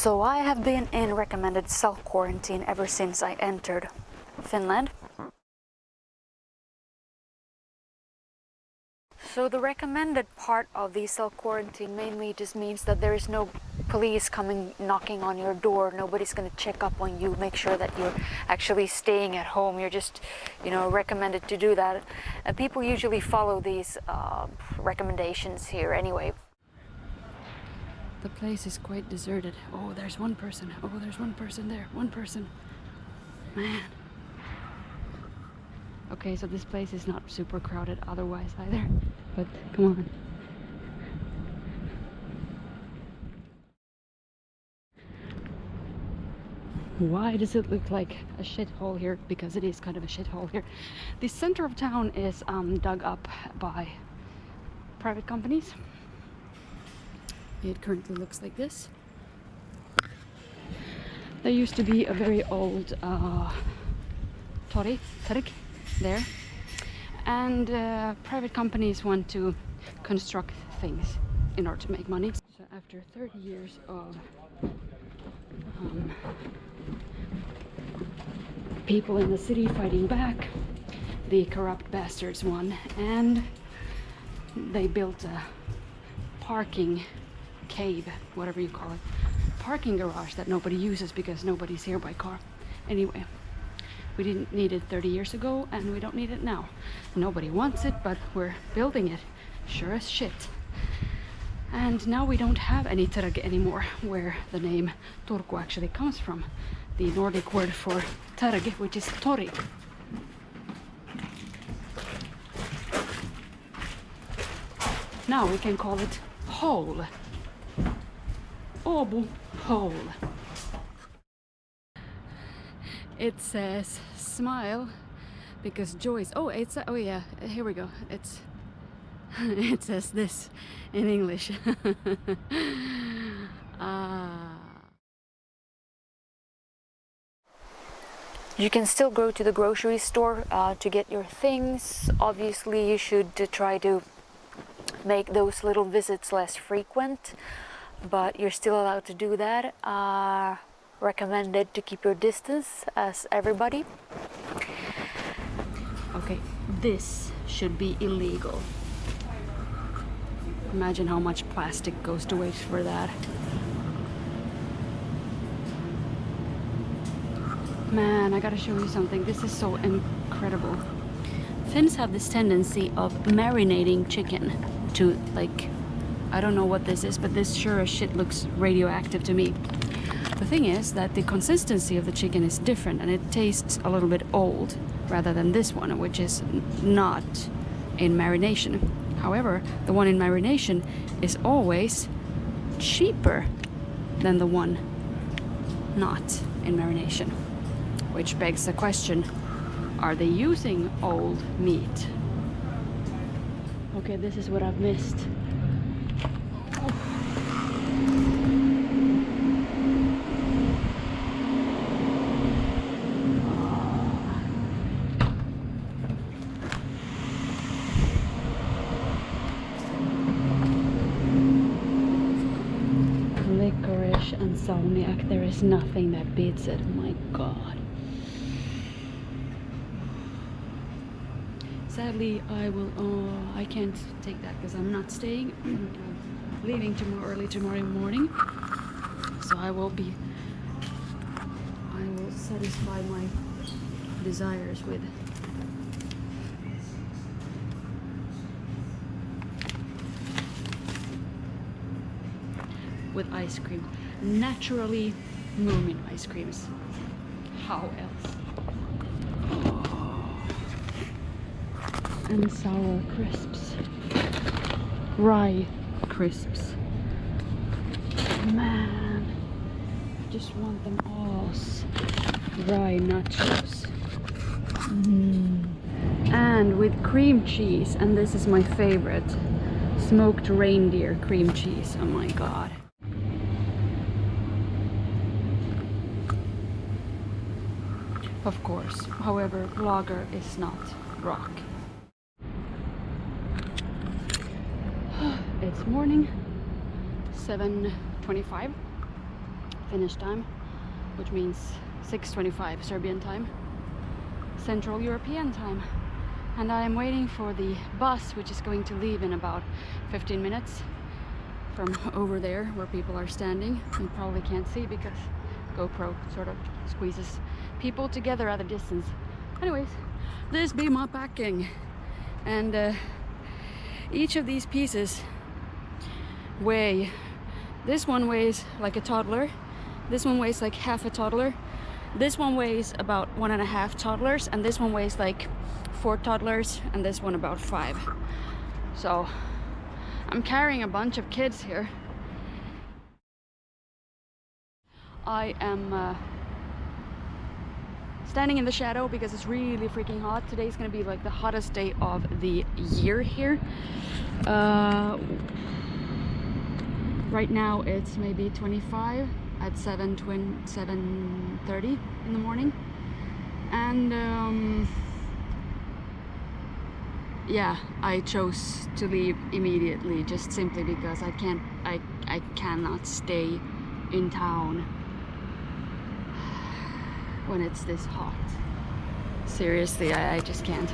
So I have been in recommended self-quarantine ever since I entered Finland. So the recommended part of the self-quarantine mainly just means that there is no police coming knocking on your door. Nobody's going to check up on you, make sure that you're actually staying at home. You're just, recommended to do that. And people usually follow these recommendations here anyway. The place is quite deserted. Oh, there's one person. Oh, there's one person there. One person. Man. Okay, so this place is not super crowded otherwise either. But come on. Why does it look like a shithole here? Because it is kind of a shithole here. The center of town is dug up by private companies. It currently looks like this. There used to be a very old torg there, and private companies want to construct things in order to make money. So after 30 years of people in the city fighting back, the corrupt bastards won, and they built a parking cave, whatever you call it, parking garage that nobody uses because nobody's here by car. Anyway, we didn't need it 30 years ago and we don't need it now. Nobody wants it, but we're building it sure as shit. And now we don't have any Turku anymore, where the name Turku actually comes from. The Nordic word for Turku, which is tori. Now we can call it hole. Åbo hole. It says smile because joy is, oh yeah, here we go. It says this in English. You can still go to the grocery store to get your things. Obviously you should try to make those little visits less frequent, but you're still allowed to do that. Recommended to keep your distance as everybody. Okay, this should be illegal. Imagine how much plastic goes to waste for that. Man, I gotta show you something. This is so incredible. Finns have this tendency of marinating chicken to, like, I don't know what this is, but this sure as shit looks radioactive to me. The thing is that the consistency of the chicken is different and it tastes a little bit old rather than this one, which is not in marination. However, the one in marination is always cheaper than the one not in marination. Which begs the question, are they using old meat? Okay, this is what I've missed. Licorice and salmiak, there is nothing that beats it. My God. Sadly, I can't take that because I'm not staying. I'm leaving early tomorrow morning. So I will satisfy my desires with ice cream. Naturally Moomin ice creams. How else? And sour crisps. Rye crisps. Man, I just want them all. Rye nachos. And with cream cheese, and this is my favorite, smoked reindeer cream cheese. Oh my God. Of course, however, lager is not rock. It's morning, 7:25. Finnish time, which means 6:25 Serbian time, Central European time. And I am waiting for the bus, which is going to leave in about 15 minutes from over there where people are standing. You probably can't see because GoPro sort of squeezes people together at a distance. Anyways, this be my packing. And each of these pieces weigh. This one weighs like a toddler. This one weighs like half a toddler. This one weighs about 1.5 toddlers, and this one weighs like 4 toddlers, and this one about 5. So I'm carrying a bunch of kids here. I am standing in the shadow because it's really freaking hot. Today's gonna be like the hottest day of the year here. Right now it's maybe 25 at 7:30 in the morning, and yeah, I chose to leave immediately just simply because I cannot stay in town when it's this hot. Seriously, I just can't.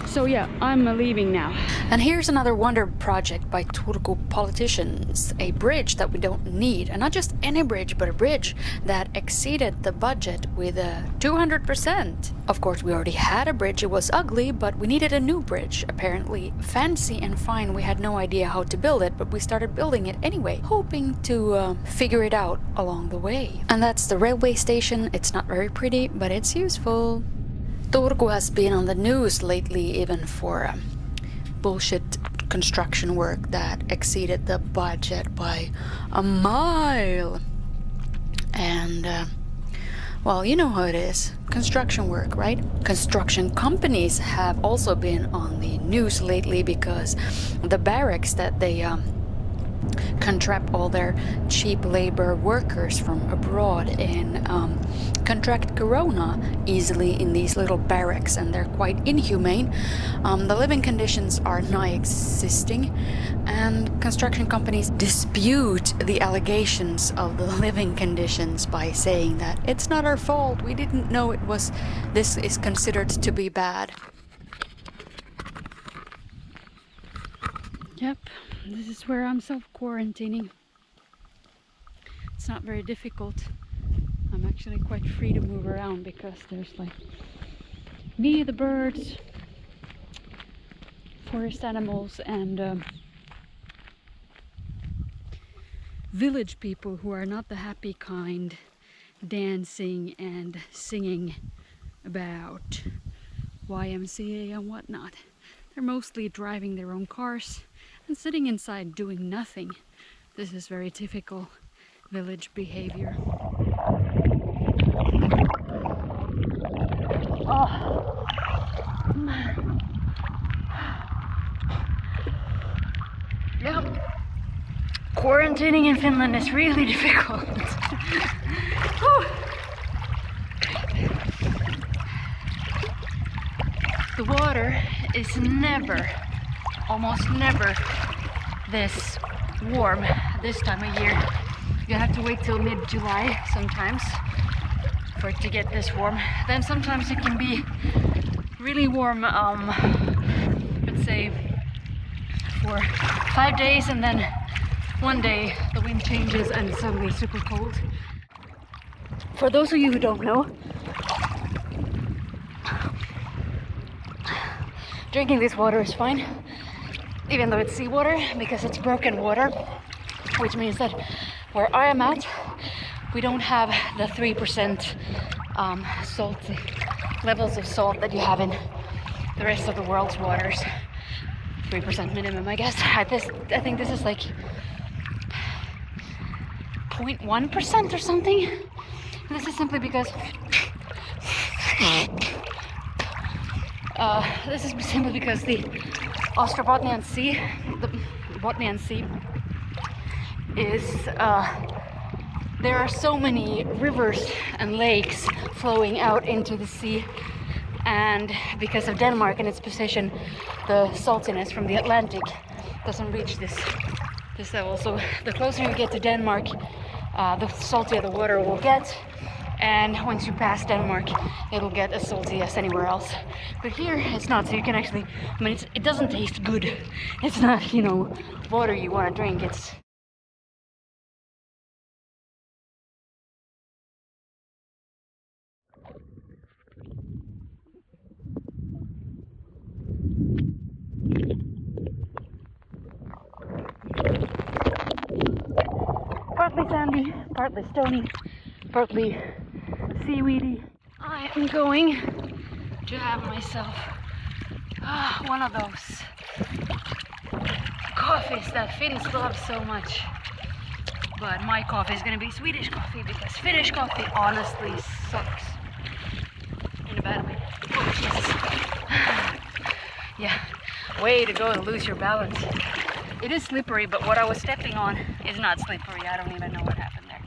So yeah, I'm leaving now. And here's another wonder project by Turku politicians. A bridge that we don't need. And not just any bridge, but a bridge that exceeded the budget with 200%. Of course, we already had a bridge. It was ugly, but we needed a new bridge. Apparently fancy and fine. We had no idea how to build it, but we started building it anyway, hoping to figure it out along the way. And that's the railway station. It's not very pretty, but it's useful. Turku has been on the news lately even for bullshit construction work that exceeded the budget by a mile. And well, you know how it is. Construction work, right? Construction companies have also been on the news lately because the barracks that they contract all their cheap labor workers from abroad and contract corona easily in these little barracks, and they're quite inhumane. The living conditions are non-existing, and construction companies dispute the allegations of the living conditions by saying that it's not our fault, we didn't know it was, this is considered to be bad. Yep, this is where I'm self-quarantining. It's not very difficult. I'm actually quite free to move around because there's like me, the birds, forest animals, and village people who are not the happy kind, dancing and singing about YMCA and whatnot. They're mostly driving their own cars and sitting inside doing nothing. This is very typical village behavior. Oh. Yep. Quarantining in Finland is really difficult. The water is never, almost never, this warm this time of year. You have to wait till mid-July sometimes for it to get this warm. Then sometimes it can be really warm, let's say for 5 days, and then one day the wind changes and it's suddenly super cold. For those of you who don't know, drinking this water is fine, even though it's seawater, because it's broken water, which means that where I am at, we don't have the 3% salty levels of salt that you have in the rest of the world's waters. 3% minimum, I guess. I think this is like 0.1% or something. And this is simply because the Ostrobotnian Sea, the Botnian Sea, is there are so many rivers and lakes flowing out into the sea, and because of Denmark and its position, the saltiness from the Atlantic doesn't reach this level. So the closer you get to Denmark, the saltier the water will get. And once you pass Denmark, it'll get as salty as anywhere else. But here it's not, so you can actually, I mean, it doesn't taste good. It's not, you know, water you want to drink. It's partly sandy, partly stony, partly seaweedy. I am going to have myself one of those coffees that Finns love so much. But my coffee is gonna be Swedish coffee because Finnish coffee honestly sucks. In a bad way. Oh, Jesus. Yeah, way to go to lose your balance. It is slippery, but what I was stepping on is not slippery. I don't even know what happened there.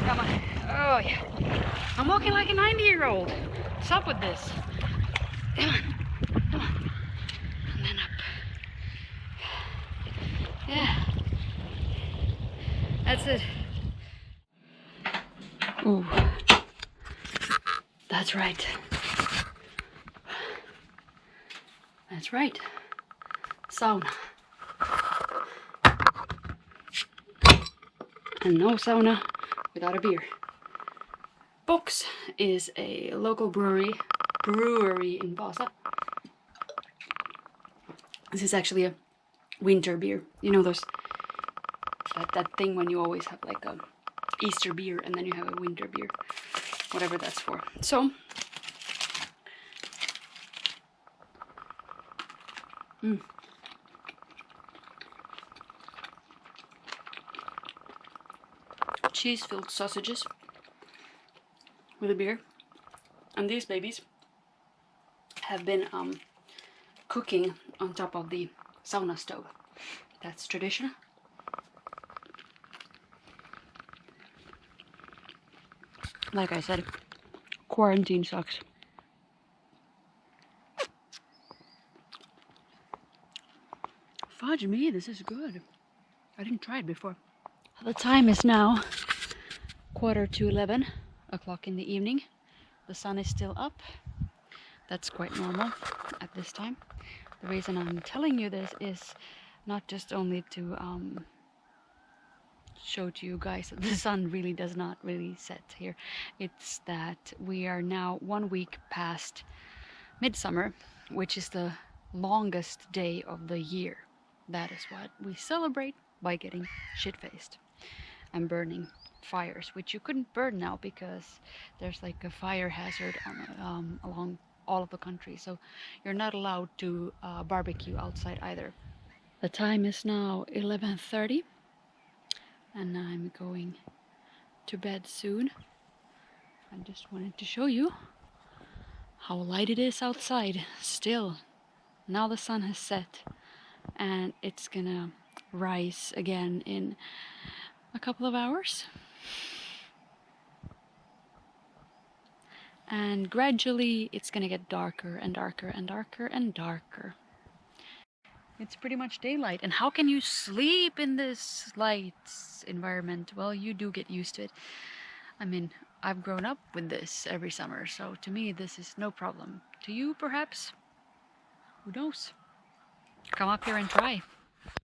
Come on. Oh, yeah. I'm walking like a 90-year-old. What's up with this? Come on. Come on. And then up. Yeah. That's it. Ooh. That's right. That's right. Sauna. And no sauna without a beer. Box is a local brewery in Vaasa. This is actually a winter beer. You know those that thing when you always have like a Easter beer and then you have a winter beer, whatever that's for. So cheese-filled sausages with a beer, and these babies have been cooking on top of the sauna stove. That's traditional. Like I said, quarantine sucks. Fudge me, this is good. I didn't try it before. The time is now 11:15 in the evening. The sun is still up. That's quite normal at this time. The reason I'm telling you this is not just only to show to you guys that the sun really does not really set here. It's that we are now 1 week past midsummer, which is the longest day of the year. That is what we celebrate by getting shit-faced and burning fires, which you couldn't burn now because there's like a fire hazard on, along all of the country, so you're not allowed to barbecue outside either. The time is now 11:30 and I'm going to bed soon. I just wanted to show you how light it is outside still. Now the sun has set and it's gonna rise again in a couple of hours. And gradually it's gonna get darker and darker and darker and darker. It's pretty much daylight. And how can you sleep in this light environment? Well, you do get used to it. I mean, I've grown up with this every summer, so to me this is no problem. To you, perhaps? Who knows? Come up here and try.